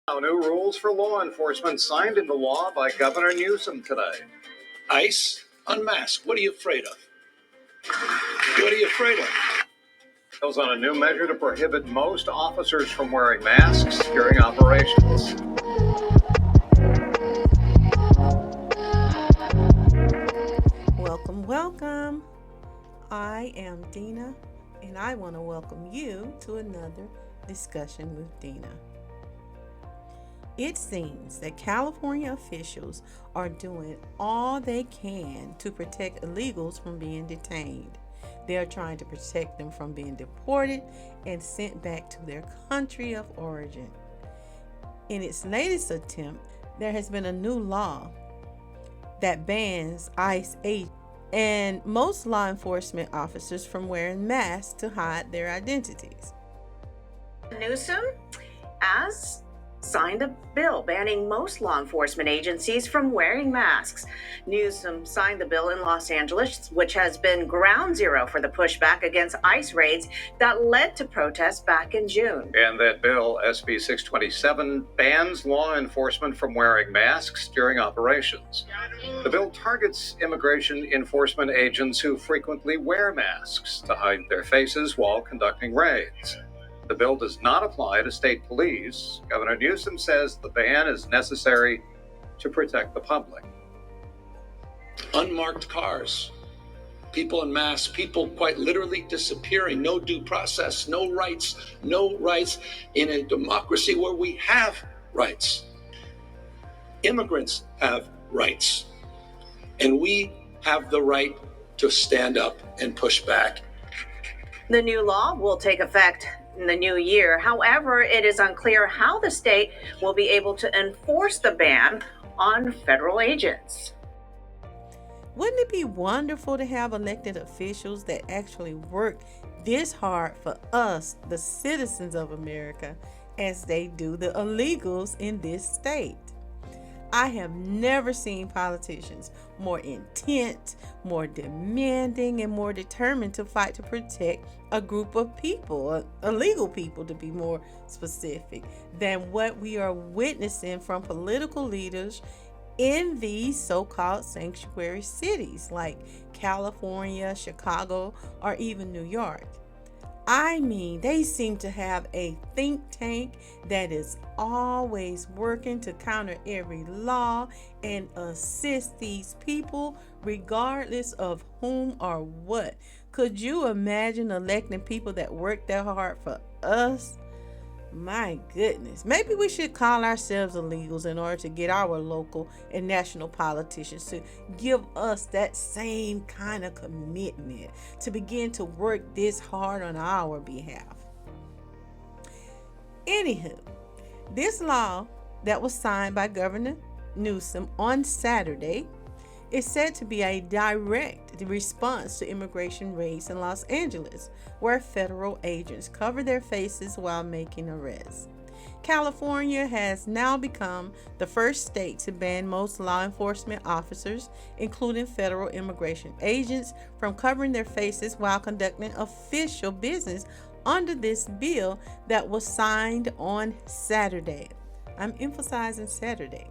Now, new rules for law enforcement signed into law by Governor Newsom today. ICE, unmask. What are you afraid of? What are you afraid of? Goes on a new measure to prohibit most officers from wearing masks during operations. Welcome. I am Dena, and I want to welcome you to another discussion with Dena. It seems that California officials are doing all they can to protect illegals from being detained. They are trying to protect them from being deported and sent back to their country of origin. In its latest attempt, there has been a new law that bans ICE agents and most law enforcement officers from wearing masks to hide their identities. Newsom has signed a bill banning most law enforcement agencies from wearing masks. Newsom signed the bill in Los Angeles, which has been ground zero for the pushback against ICE raids that led to protests back in June. And that bill, SB 627, bans law enforcement from wearing masks during operations. The bill targets immigration enforcement agents who frequently wear masks to hide their faces while conducting raids. The bill does not apply to state police. Governor Newsom says the ban is necessary to protect the public. Unmarked cars, people in masks, people quite literally disappearing, no due process, no rights in a democracy where we have rights. Immigrants have rights, and we have the right to stand up and push back. The new law will take effect in the new year. However, it is unclear how the state will be able to enforce the ban on federal agents. Wouldn't it be wonderful to have elected officials that actually work this hard for us, the citizens of America, as they do the illegals in this state? I have never seen politicians more intent, more demanding, and more determined to fight to protect a group of people, illegal people to be more specific, than what we are witnessing from political leaders in these so-called sanctuary cities like California, Chicago, or even New York. I mean, they seem to have a think tank that is always working to counter every law and assist these people regardless of whom or what. Could you imagine electing people that work that hard for us? My goodness. Maybe we should call ourselves illegals in order to get our local and national politicians to give us that same kind of commitment to begin to work this hard on our behalf. Anywho, this law that was signed by Governor Newsom on Saturday is said to be a direct response to immigration raids in Los Angeles, where federal agents cover their faces while making arrests. California has now become the first state to ban most law enforcement officers, including federal immigration agents, from covering their faces while conducting official business under this bill that was signed on Saturday. I'm emphasizing Saturday.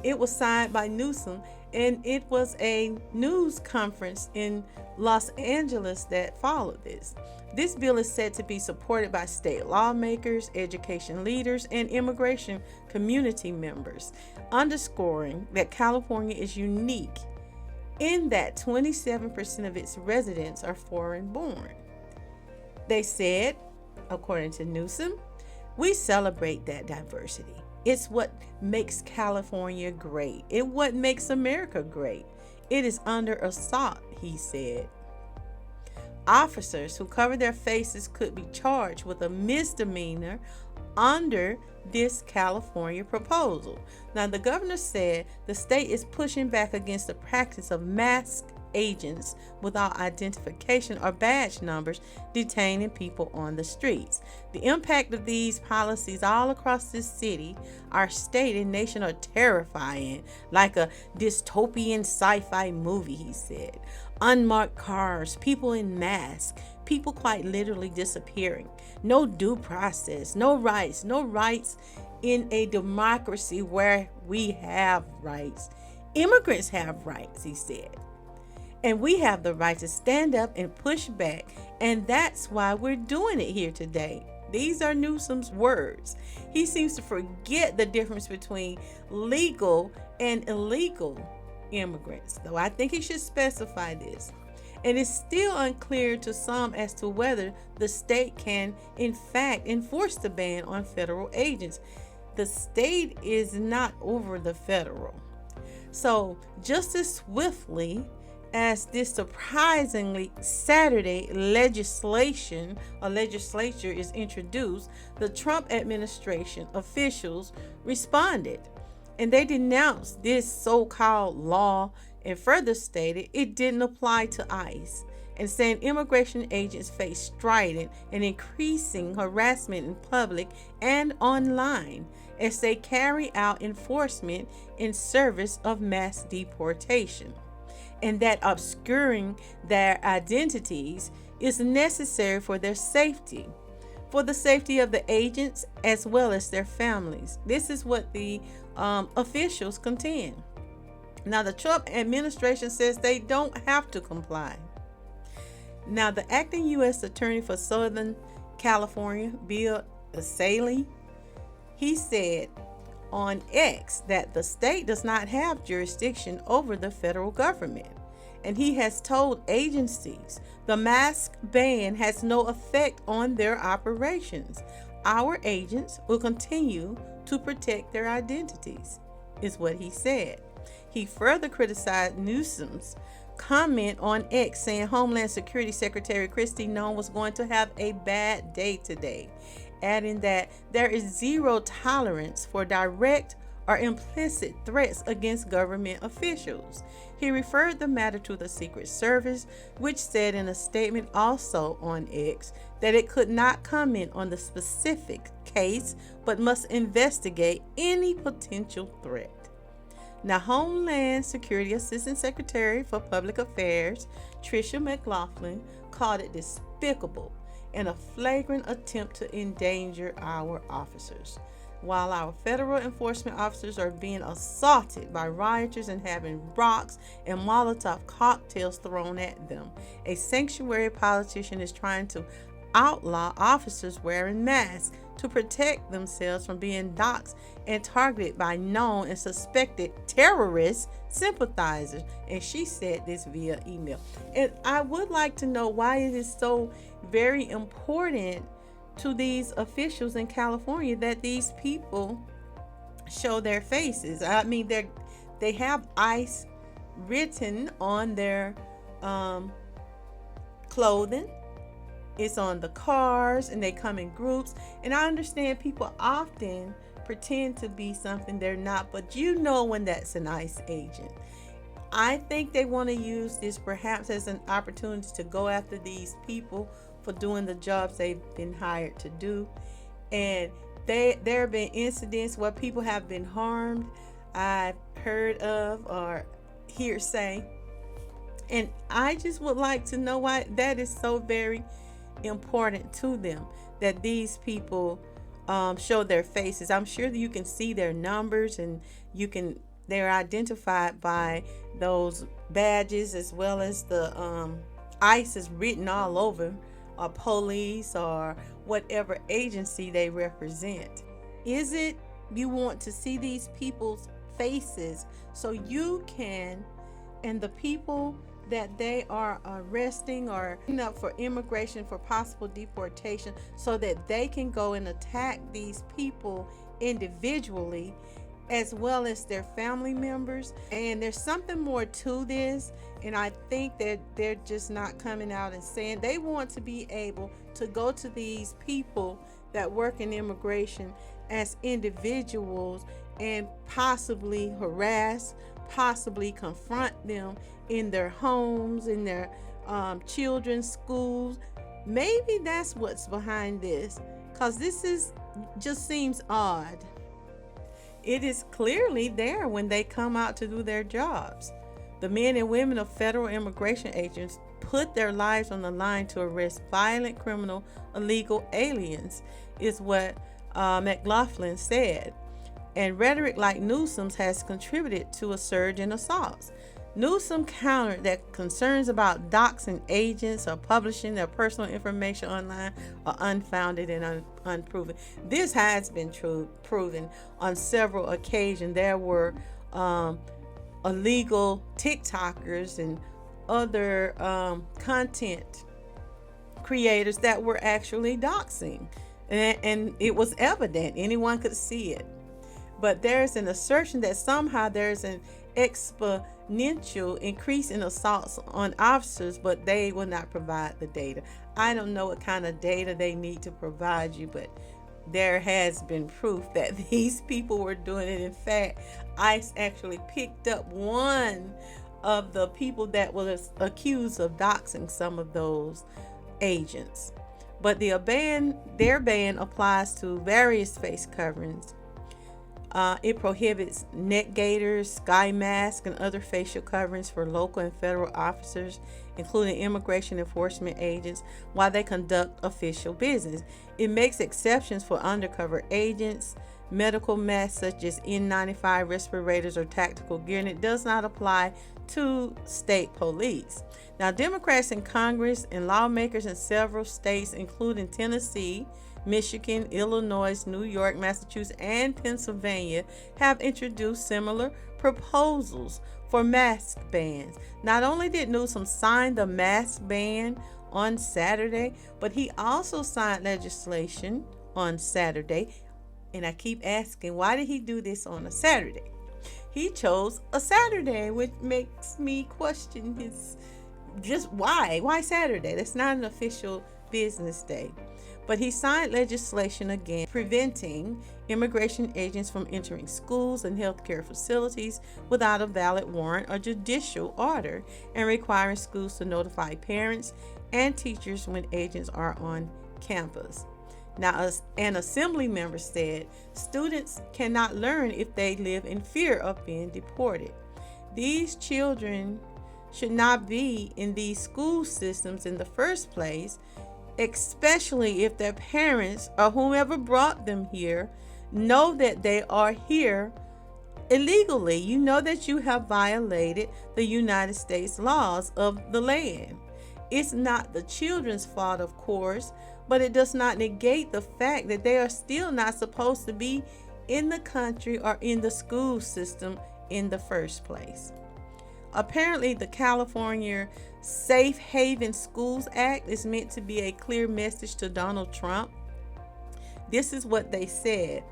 It was signed by Newsom, and it was a news conference in Los Angeles that followed this. This bill is said to be supported by state lawmakers, education leaders, and immigration community members, underscoring that California is unique in that 27% of its residents are foreign-born. They said, according to Newsom, we celebrate that diversity. It's what makes California great. It's what makes America great. It is under assault, he said. Officers who cover their faces could be charged with a misdemeanor under this California proposal. Now, the governor said the state is pushing back against the practice of masked agents without identification or badge numbers detaining people on the streets. The impact of these policies all across this city, our state and nation, are terrifying, like a dystopian sci-fi movie, he said. Unmarked cars, people in masks, people quite literally disappearing. No due process, no rights in a democracy where we have rights. Immigrants have rights, he said. And we have the right to stand up and push back. And that's why we're doing it here today. These are Newsom's words. He seems to forget the difference between legal and illegal immigrants, though I think he should specify this. And it's still unclear to some as to whether the state can, in fact, enforce the ban on federal agents. The state is not over the federal. So, just as swiftly as this surprisingly Saturday legislature is introduced, the Trump administration officials responded, and they denounced this so-called law and further stated it didn't apply to ICE, and saying immigration agents face strident and increasing harassment in public and online as they carry out enforcement in service of mass deportation, and that obscuring their identities is necessary for their safety, for the safety of the agents as well as their families. This is what the officials contend. Now, the Trump administration says they don't have to comply. Now, the acting U.S. Attorney for Southern California, Bill Asaley, he said on X that the state does not have jurisdiction over the federal government. And he has told agencies the mask ban has no effect on their operations. Our agents will continue to protect their identities, is what he said. He further criticized Newsom's comment on X, saying Homeland Security Secretary Kristi Noem was going to have a bad day today, adding that there is zero tolerance for direct or implicit threats against government officials. He referred the matter to the Secret Service, which said in a statement also on X that it could not comment on the specific case but must investigate any potential threat. Now, Homeland Security Assistant Secretary for Public Affairs, Tricia McLaughlin, called it despicable and a flagrant attempt to endanger our officers. While our federal enforcement officers are being assaulted by rioters and having rocks and Molotov cocktails thrown at them, a sanctuary politician is trying to outlaw officers wearing masks to protect themselves from being doxxed and targeted by known and suspected terrorist sympathizers. And she said this via email. And I would like to know why it is so very important to these officials in California that these people show their faces. I mean, they have ICE written on their clothing. It's on the cars, and they come in groups. And I understand people often pretend to be something they're not, but you know when that's an ICE agent. I think they want to use this perhaps as an opportunity to go after these people for doing the jobs they've been hired to do. And there have been incidents where people have been harmed, I've heard of or hearsay. And I just would like to know why that is so very important to them, that these people show their faces. I'm sure that you can see their numbers, and they're identified by those badges, as well as the ICE is written all over, or police, or whatever agency they represent. Is it you want to see these people's faces so you can, and the people that they are arresting or up for immigration for possible deportation, so that they can go and attack these people individually as well as their family members? And there's something more to this, and I think that they're just not coming out and saying. They want to be able to go to these people that work in immigration as individuals and possibly harass, possibly confront them in their homes, in their children's schools. Maybe that's what's behind this, because this just seems odd. It is clearly there when they come out to do their jobs. The men and women of federal immigration agents put their lives on the line to arrest violent, criminal, illegal aliens, is what McLaughlin said. And rhetoric like Newsom's has contributed to a surge in assaults. Newsom countered that concerns about doxing agents or publishing their personal information online are unfounded and unproven. This has been proven on several occasions. There were illegal TikTokers and other content creators that were actually doxing, and it was evident. Anyone could see it. But there's an assertion that somehow there's an exponential increase in assaults on officers, but they will not provide the data. I don't know what kind of data they need to provide you, but there has been proof that these people were doing it. In fact, ICE actually picked up one of the people that was accused of doxing some of those agents. But their ban applies to various face coverings. It prohibits neck gaiters, sky masks, and other facial coverings for local and federal officers, including immigration enforcement agents, while they conduct official business. It makes exceptions for undercover agents, medical masks such as N95 respirators or tactical gear, and it does not apply to state police. Now, Democrats in Congress and lawmakers in several states, including Tennessee, Michigan, Illinois, New York, Massachusetts, and Pennsylvania, have introduced similar proposals for mask bans. Not only did Newsom sign the mask ban on Saturday, but he also signed legislation on Saturday. And I keep asking, why did he do this on a Saturday? He chose a Saturday, which makes me question why Saturday? That's not an official business day. But he signed legislation again preventing immigration agents from entering schools and healthcare facilities without a valid warrant or judicial order, and requiring schools to notify parents and teachers when agents are on campus. Now, an assembly member said students cannot learn if they live in fear of being deported. These children should not be in these school systems in the first place, especially if their parents or whomever brought them here know that they are here illegally. You know that you have violated the United States laws of the land. It's not the children's fault, of course, but it does not negate the fact that they are still not supposed to be in the country or in the school system in the first place. Apparently, the California Safe Haven Schools Act is meant to be a clear message to Donald Trump. This is what they said.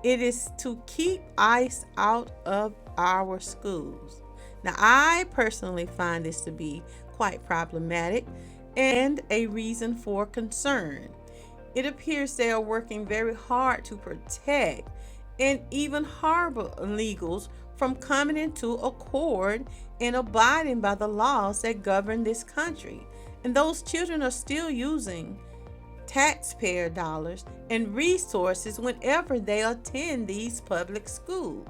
It is to keep ICE out of our schools. Now, I personally find this to be quite problematic and a reason for concern. It appears they are working very hard to protect and even harbor illegals from coming into accord and abiding by the laws that govern this country. And those children are still using taxpayer dollars and resources whenever they attend these public schools.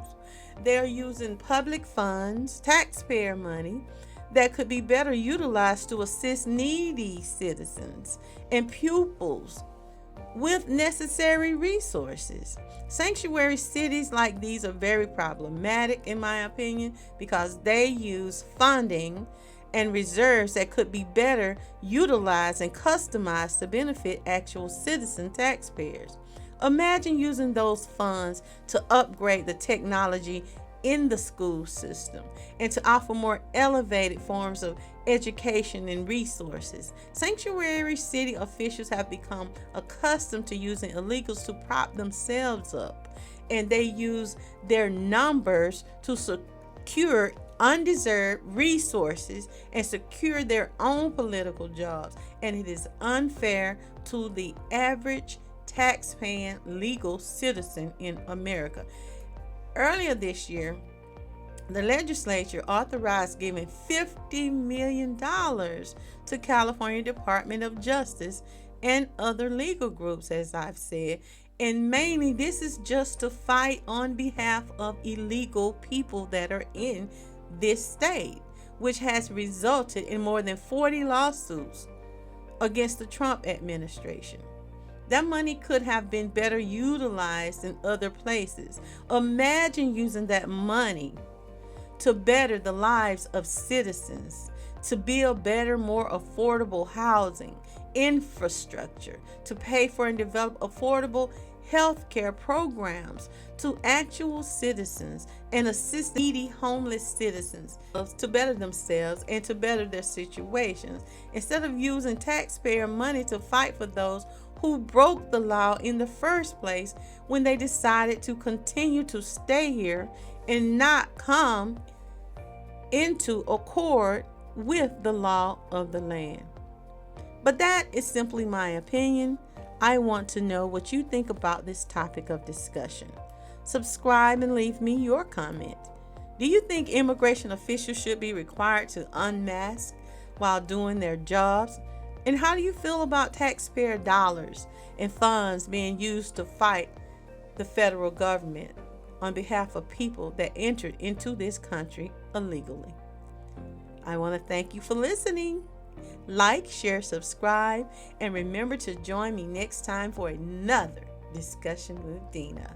They're using public funds, taxpayer money, that could be better utilized to assist needy citizens and pupils with necessary resources. Sanctuary cities like these are very problematic, in my opinion, because they use funding and reserves that could be better utilized and customized to benefit actual citizen taxpayers. Imagine using those funds to upgrade the technology in the school system and to offer more elevated forms of education and resources. Sanctuary city officials have become accustomed to using illegals to prop themselves up, and they use their numbers to secure undeserved resources and secure their own political jobs. And it is unfair to the average taxpaying legal citizen in America. Earlier this year, the legislature authorized giving $50 million to California Department of Justice and other legal groups, as I've said. And mainly this is just to fight on behalf of illegal people that are in this state, which has resulted in more than 40 lawsuits against the Trump administration. That money could have been better utilized in other places. Imagine using that money to better the lives of citizens, to build better, more affordable housing, infrastructure, to pay for and develop affordable health care programs to actual citizens and assist needy homeless citizens to better themselves and to better their situations, instead of using taxpayer money to fight for those who broke the law in the first place when they decided to continue to stay here and not come into accord with the law of the land. But that is simply my opinion. I want to know what you think about this topic of discussion. Subscribe and leave me your comment. Do you think immigration officials should be required to unmask while doing their jobs? And how do you feel about taxpayer dollars and funds being used to fight the federal government on behalf of people that entered into this country illegally? I want to thank you for listening. Like, share, subscribe, and remember to join me next time for another discussion with Dena.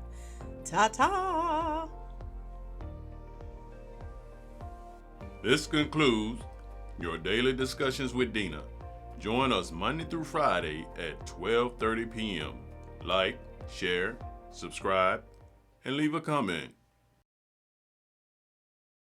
Ta-ta! This concludes your daily discussions with Dena. Join us Monday through Friday at 12:30 p.m. Like, share, subscribe, and leave a comment.